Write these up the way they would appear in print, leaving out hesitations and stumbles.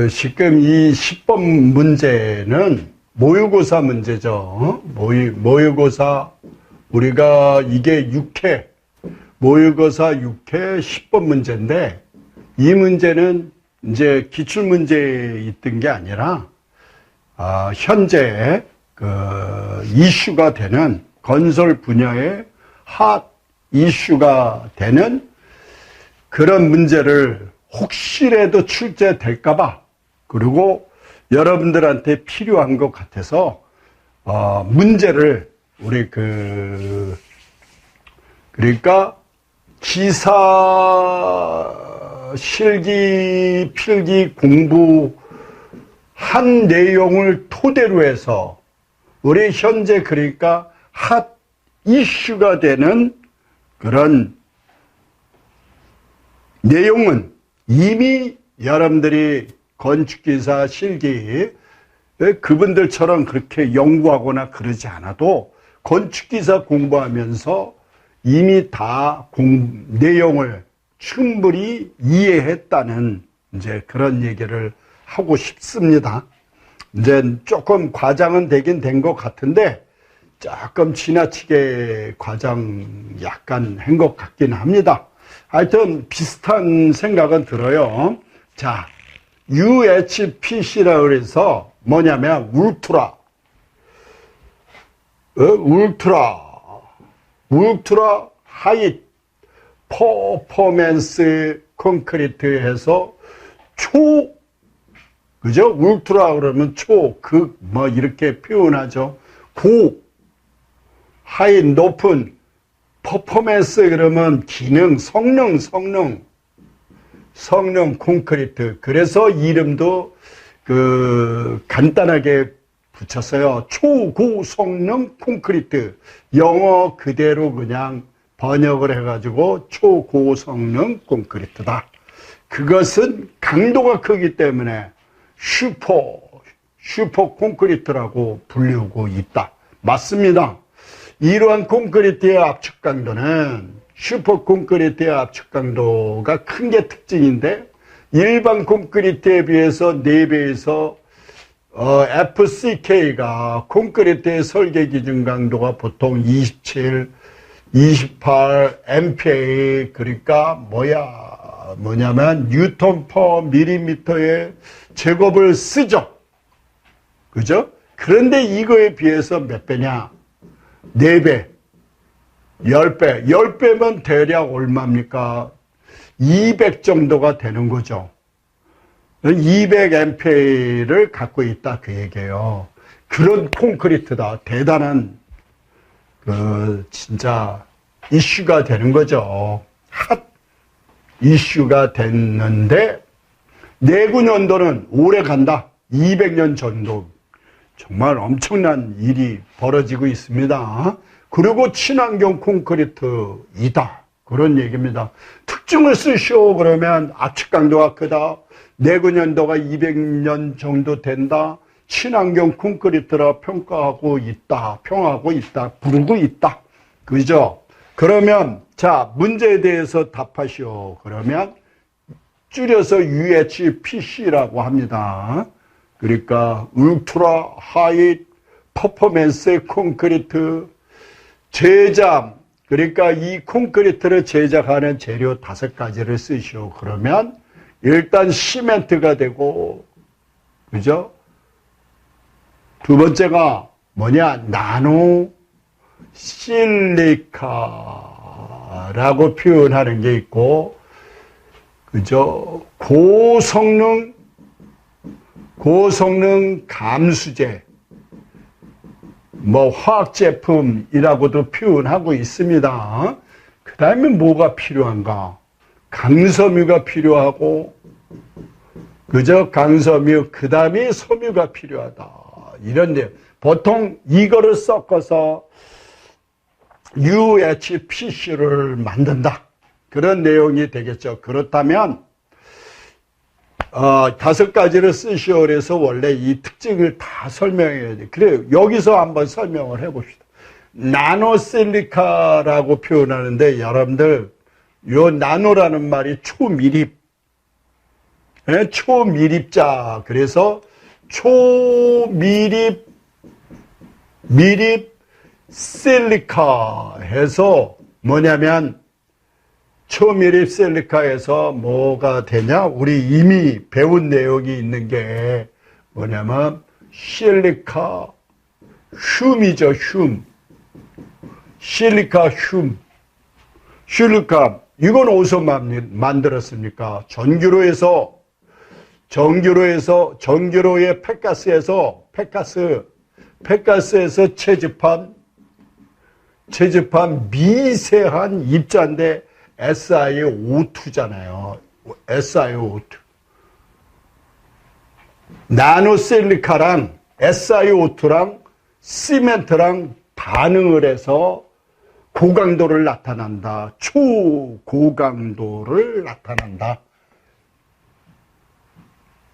지금 이 10번 문제는 모의고사 문제죠. 모의고사, 우리가 이게 6회, 모의고사 6회 10번 문제인데, 이 문제는 이제 기출문제에 있던 게 아니라, 현재 이슈가 되는 건설 분야의 핫 이슈가 되는 그런 문제를 혹시라도 출제될까봐, 그리고 여러분들한테 필요한 것 같아서 문제를 우리 그러니까 기사 실기 필기 공부한 내용을 토대로 해서 우리 현재 그러니까 핫 이슈가 되는 그런 내용은 이미 여러분들이 건축기사 실기 그분들처럼 그렇게 연구하거나 그러지 않아도 건축기사 공부하면서 이미 다 내용을 충분히 이해했다는 이제 그런 얘기를 하고 싶습니다. 이제 조금 과장은 되긴 된 것 같은데 조금 지나치게 과장 약간 한 것 같긴 합니다. 하여튼 비슷한 생각은 들어요. 자, UHPC라고 해서 뭐냐면 울트라 하이 퍼포먼스 콘크리트 해서 그죠? 울트라 그러면 뭐 이렇게 표현하죠. 하이 높은 퍼포먼스 그러면 기능, 성능 콘크리트. 그래서 이름도 간단하게 붙였어요. 초고성능 콘크리트. 영어 그대로 그냥 번역을 해가지고 초고성능 콘크리트다. 그것은 강도가 크기 때문에 슈퍼 콘크리트라고 불리우고 있다. 맞습니다. 이러한 콘크리트의 압축 강도는 슈퍼 콘크리트의 압축 강도가 큰 게 특징인데 일반 콘크리트에 비해서 4배에서 FCK가 콘크리트의 설계 기준 강도가 보통 27, 28 MPa 그러니까 뭐냐면 뉴턴 퍼 밀리미터의 제곱을 쓰죠. 그죠? 그런데 이거에 비해서 몇 배냐? 4배, 10배, 10배면 대략 얼마입니까? 200 정도가 되는 거죠. 200MPa를 갖고 있다 그 얘기예요. 그런 콘크리트다. 대단한 진짜 이슈가 되는 거죠. 핫 이슈가 됐는데 내구 연도는 오래 간다. 200년 정도. 정말 엄청난 일이 벌어지고 있습니다. 그리고 친환경 콘크리트이다. 그런 얘기입니다. 특징을 쓰시오 그러면 압축 강도가 크다. 내구 연도가 200년 정도 된다. 친환경 콘크리트라 평가하고 있다. 부르고 있다. 그죠? 그러면 자, 문제에 대해서 답하시오. 그러면 줄여서 UHPC라고 합니다. 그러니까 울트라 하이 퍼포먼스 콘크리트 제작, 그러니까 이 콘크리트를 제작하는 재료 5가지를 쓰시오. 그러면 일단 시멘트가 되고, 그죠? 두 번째가 뭐냐? 나노 실리카라고 표현하는 게 있고, 그죠? 고성능 감수제, 뭐 화학제품이라고도 표현하고 있습니다. 그 다음에 뭐가 필요한가? 강섬유가 필요하고, 그죠? 강섬유, 그 다음에 섬유가 필요하다. 이런데 보통 이거를 섞어서 UHPC를 만든다. 그런 내용이 되겠죠. 그렇다면 5가지를 쓰시오. 그래서 원래 이 특징을 다 설명해야 돼. 그래요. 여기서 한번 설명을 해봅시다. 나노실리카라고 표현하는데 여러분들 요 나노라는 말이 초미립, 예? 초미립자. 그래서 초미립, 미립 실리카 해서 뭐냐면 초미립 실리카에서 뭐가 되냐? 우리 이미 배운 내용이 있는 게 뭐냐면 실리카 흉이죠, 흉. 실리카 흉. 실리카, 이건 어디서 만들었습니까? 전기로의 팩가스에서 채집한 미세한 입자인데 SiO2잖아요. SiO2. 나노실리카랑 SiO2랑 시멘트랑 반응을 해서 고강도를 나타난다. 초고강도를 나타난다.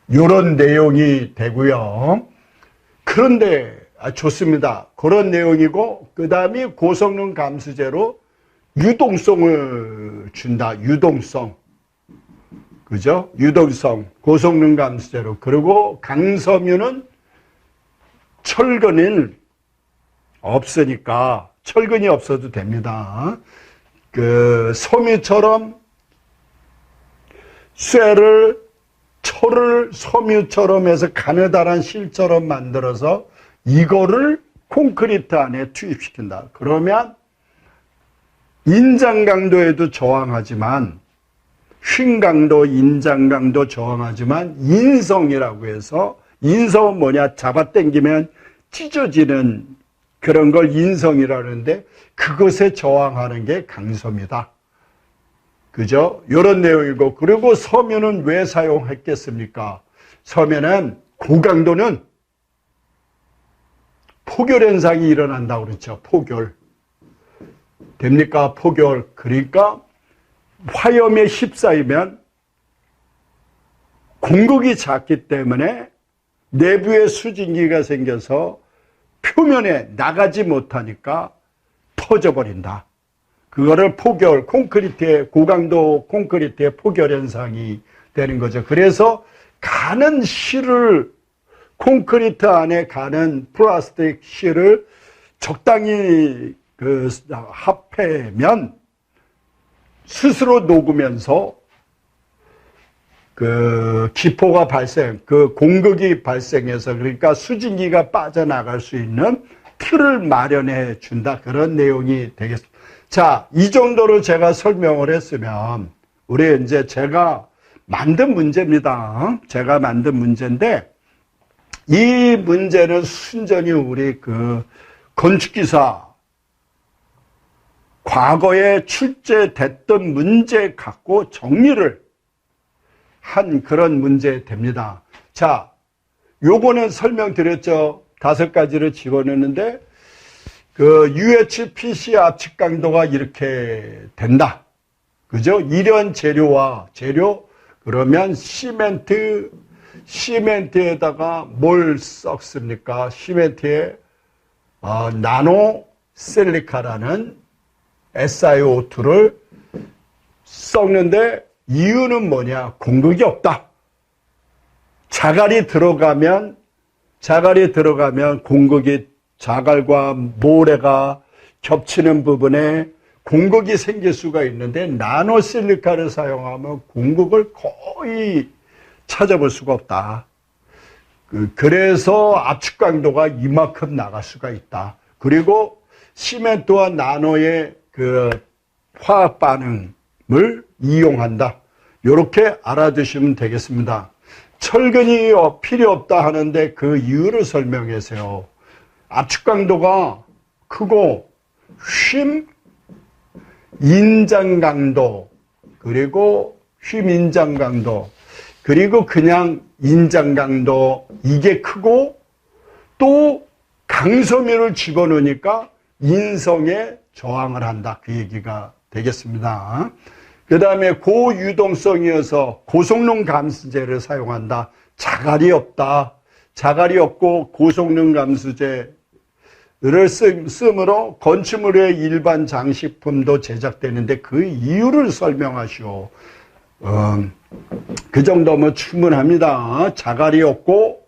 이런 내용이 되고요. 그런데 좋습니다. 그런 내용이고 그 다음에 고성능 감수제로 유동성을 준다. 유동성. 그죠? 유동성. 고성능 감수제로. 그리고 강섬유는 철근은 없으니까 철근이 없어도 됩니다. 그 섬유처럼 철을 섬유처럼 해서 가느다란 실처럼 만들어서 이거를 콘크리트 안에 투입시킨다. 그러면 인장강도에도 저항하지만 휭강도, 인장강도 저항하지만 인성이라고 해서 인성은 뭐냐? 잡아당기면 찢어지는 그런 걸 인성이라는데 그것에 저항하는 게 강섬이다. 그죠? 이런 내용이고 그리고 섬유는 왜 사용했겠습니까? 섬유는 고강도는 포결 현상이 일어난다고 그랬죠. 포결. 됩니까? 포결. 그러니까 화염에 휩싸이면 공극이 작기 때문에 내부에 수증기가 생겨서 표면에 나가지 못하니까 터져버린다. 그거를 포결, 콘크리트의, 고강도 콘크리트의 포결 현상이 되는 거죠. 그래서 가는 실을, 콘크리트 안에 가는 플라스틱 실을 적당히 합해면 스스로 녹으면서 기포가 공극이 발생해서 그러니까 수증기가 빠져나갈 수 있는 틀을 마련해 준다. 그런 내용이 되겠습니다. 자, 이 정도로 제가 설명을 했으면, 우리 이제 제가 만든 문제입니다. 제가 만든 문제인데, 이 문제는 순전히 우리 건축기사, 과거에 출제됐던 문제 갖고 정리를 한 그런 문제 됩니다. 자, 요거는 설명드렸죠. 5가지를 집어넣는데, UHPC 압축 강도가 이렇게 된다. 그죠? 이런 재료, 그러면 시멘트에다가 뭘 썩습니까? 시멘트에, 나노실리카라는 SiO2를 썩는데 이유는 뭐냐? 공극이 없다. 자갈이 들어가면 공극이 자갈과 모래가 겹치는 부분에 공극이 생길 수가 있는데 나노실리카를 사용하면 공극을 거의 찾아볼 수가 없다. 그래서 압축 강도가 이만큼 나갈 수가 있다. 그리고 시멘트와 나노의 화학 반응을 이용한다. 이렇게 알아두시면 되겠습니다. 철근이 필요 없다 하는데 그 이유를 설명하세요. 압축 강도가 크고 인장 강도 그리고 인장 강도 그리고 그냥 인장 강도 이게 크고 또 강섬유를 집어넣으니까 인성에 저항을 한다. 그 얘기가 되겠습니다. 그 다음에 고유동성이어서 고성능 감수제를 사용한다. 자갈이 없다. 자갈이 없고 고성능 감수제 쓰므로 건축물의 일반 장식품도 제작되는데 그 이유를 설명하시오. 그 정도면 충분합니다. 자갈이 없고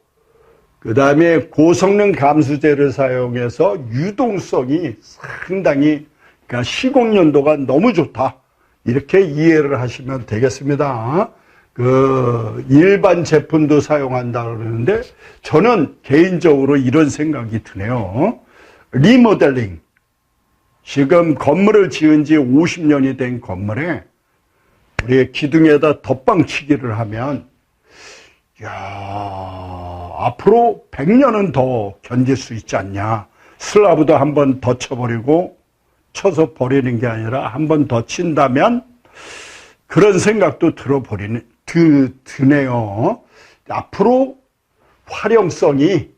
그 다음에 고성능 감수제를 사용해서 유동성이 상당히, 그러니까 시공연도가 너무 좋다, 이렇게 이해를 하시면 되겠습니다. 그 일반 제품도 사용한다 그러는데 저는 개인적으로 이런 생각이 드네요. 리모델링, 지금 건물을 지은 지 50년이 된 건물에 우리 기둥에다 덧방치기를 하면, 야, 앞으로 100년은 더 견딜 수 있지 않냐. 슬라브도 한 번 더 쳐버리고, 쳐서 버리는 게 아니라 한 번 더 친다면, 그런 생각도 드네요. 앞으로 활용성이,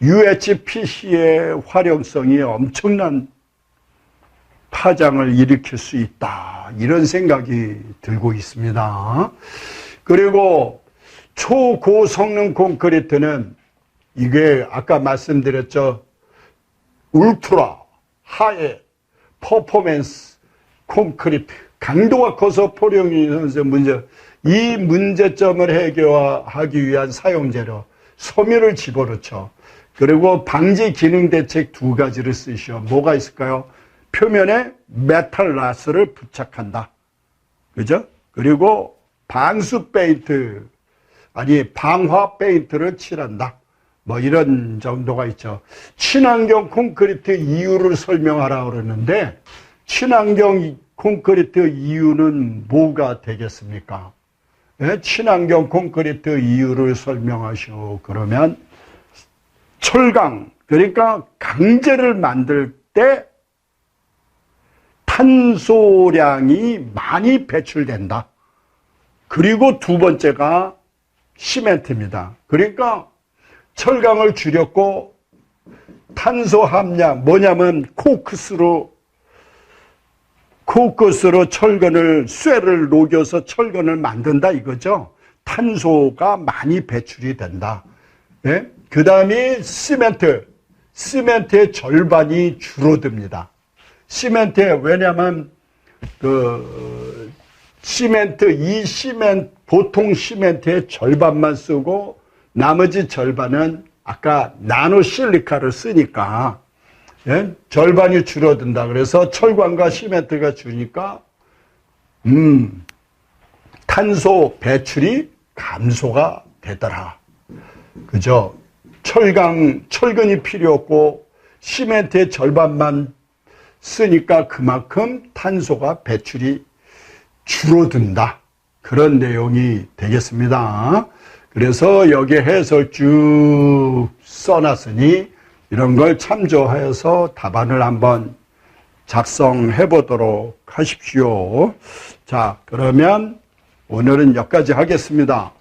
UHPC의 활용성이 엄청난 파장을 일으킬 수 있다, 이런 생각이 들고 있습니다. 그리고 초고성능 콘크리트는 이게 아까 말씀드렸죠. 울트라 하이 퍼포먼스 콘크리트, 강도가 커서 포용이 문제, 이 문제점을 해결하기 위한 사용재료 섬유를 집어넣죠. 그리고 방지 기능 대책 두 가지를 쓰시오. 뭐가 있을까요? 표면에 메탈 라스를 부착한다, 그죠? 그리고 방수 페인트, 방화 페인트를 칠한다, 뭐 이런 정도가 있죠. 친환경 콘크리트 이유를 설명하라 그러는데, 친환경 콘크리트 이유는 뭐가 되겠습니까? 네? 친환경 콘크리트 이유를 설명하시오. 그러면 철강, 그러니까 강재를 만들 때 탄소량이 많이 배출된다. 그리고 두 번째가 시멘트입니다. 그러니까 철강을 줄였고 탄소 함량, 뭐냐면 코크스로 철근을, 쇠를 녹여서 철근을 만든다 이거죠. 탄소가 많이 배출이 된다. 네? 그 다음에 시멘트의 절반이 줄어듭니다. 왜냐면 보통 시멘트의 절반만 쓰고 나머지 절반은 아까 나노실리카를 쓰니까, 예? 절반이 줄어든다. 그래서 철광과 시멘트가 주니까 탄소 배출이 감소가 되더라, 그죠? 철근이 필요 없고 시멘트의 절반만 쓰니까 그만큼 탄소가 배출이 줄어든다, 그런 내용이 되겠습니다. 그래서 여기에 해설 쭉 써놨으니 이런 걸 참조하여서 답안을 한번 작성해 보도록 하십시오. 자, 그러면 오늘은 여기까지 하겠습니다.